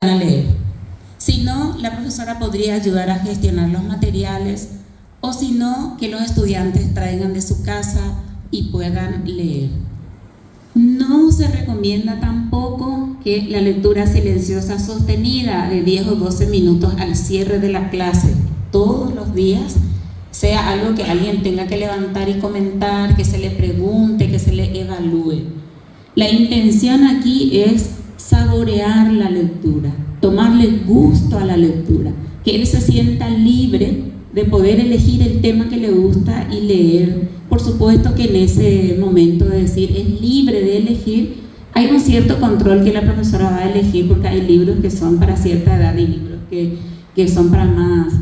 a leer. Si no, la profesora podría ayudar a gestionar los materiales, o si no, que los estudiantes traigan de su casa y puedan leer. No se recomienda tampoco que la lectura silenciosa sostenida de 10 o 12 minutos al cierre de la clase todos los días sea algo que alguien tenga que levantar y comentar, que se le pregunte, que se le evalúe. La intención aquí es saborear la lectura, tomarle gusto a la lectura, que él se sienta libre de poder elegir el tema que le gusta y leer. Por supuesto que en ese momento de decir es libre de elegir, hay un cierto control que la profesora va a elegir, porque hay libros que son para cierta edad y libros que son para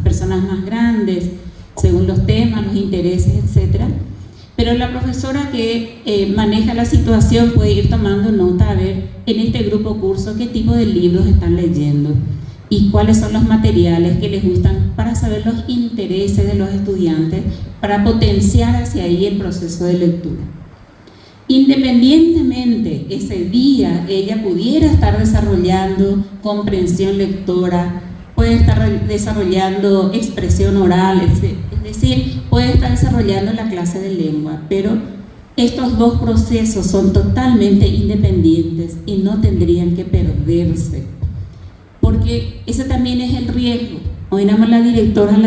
personas más grandes, según los temas, los intereses, etc. Pero la profesora que maneja la situación puede ir tomando nota a ver en este grupo curso qué tipo de libros están leyendo y cuáles son los materiales que les gustan, para saber los intereses de los estudiantes, para potenciar hacia ahí el proceso de lectura. Independientemente ese día ella pudiera estar desarrollando comprensión lectora, puede estar desarrollando expresión oral, es decir, puede estar desarrollando la clase de lengua, pero estos dos procesos son totalmente independientes y no tendrían que perderse, porque ese también es el riesgo. Hoy nada más la directora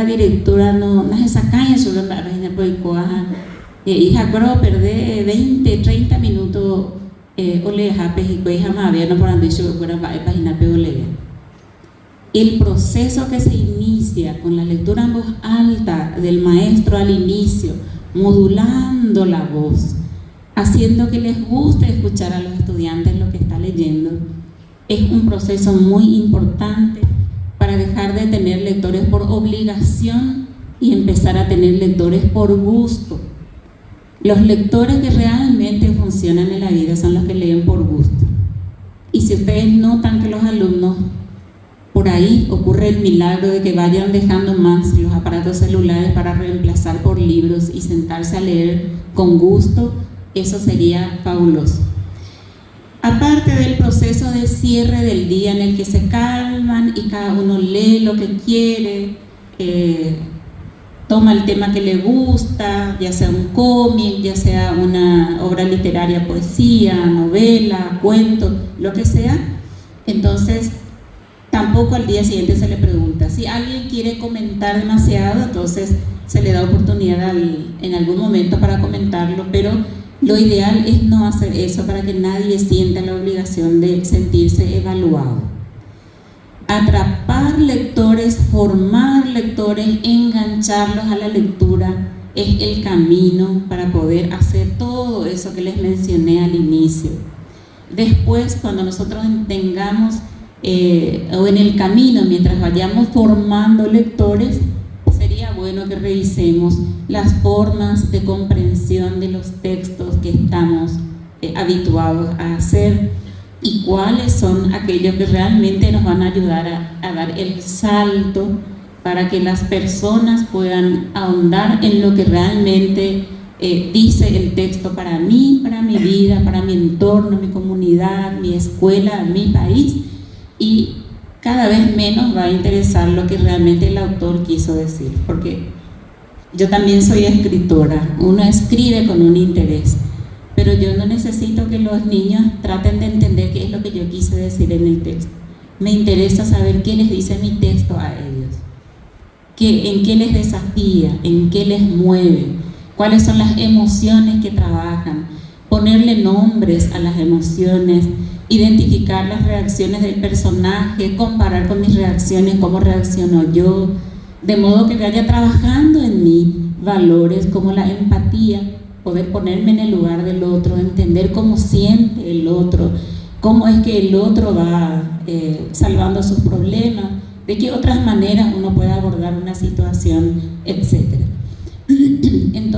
no se saca en su página por el coaja, hija, pero perder 20, 30 minutos o le deja pejico, hija, más bien no por andar yo fuera página pero lea. El proceso que se inicia con la lectura en voz alta del maestro al inicio, modulando la voz, haciendo que les guste escuchar a los estudiantes lo que está leyendo, es un proceso muy importante para dejar de tener lectores por obligación y empezar a tener lectores por gusto. Los lectores que realmente funcionan en la vida son los que leen por gusto. Y si ustedes notan que los alumnos, por ahí ocurre el milagro de que vayan dejando más los aparatos celulares para reemplazar por libros y sentarse a leer con gusto, eso sería fabuloso. Aparte del proceso de cierre del día en el que se calman y cada uno lee lo que quiere, toma el tema que le gusta, ya sea un cómic, ya sea una obra literaria, poesía, novela, cuento, lo que sea, entonces tampoco al día siguiente se le pregunta. Si alguien quiere comentar demasiado, entonces se le da oportunidad en algún momento para comentarlo, pero lo ideal es no hacer eso para que nadie sienta la obligación de sentirse evaluado. Atrapar lectores, formar lectores, engancharlos a la lectura es el camino para poder hacer todo eso que les mencioné al inicio. Después, cuando nosotros tengamos o en el camino, mientras vayamos formando lectores, sería bueno que revisemos las formas de comprensión de los textos que estamos habituados a hacer y cuáles son aquellos que realmente nos van a ayudar a dar el salto para que las personas puedan ahondar en lo que realmente dice el texto para mí, para mi vida, para mi entorno, mi comunidad, mi escuela, mi país, y cada vez menos va a interesar lo que realmente el autor quiso decir, porque yo también soy escritora, uno escribe con un interés, pero yo no necesito que los niños traten de entender qué es lo que yo quise decir en el texto. Me interesa saber qué les dice mi texto a ellos, en qué les desafía, en qué les mueve, cuáles son las emociones que trabajan, ponerle nombres a las emociones, identificar las reacciones del personaje, comparar con mis reacciones, cómo reacciono yo, de modo que vaya trabajando en mí valores como la empatía, poder ponerme en el lugar del otro, entender cómo siente el otro, cómo es que el otro va salvando sus problemas, de qué otras maneras uno puede abordar una situación, etc. Entonces,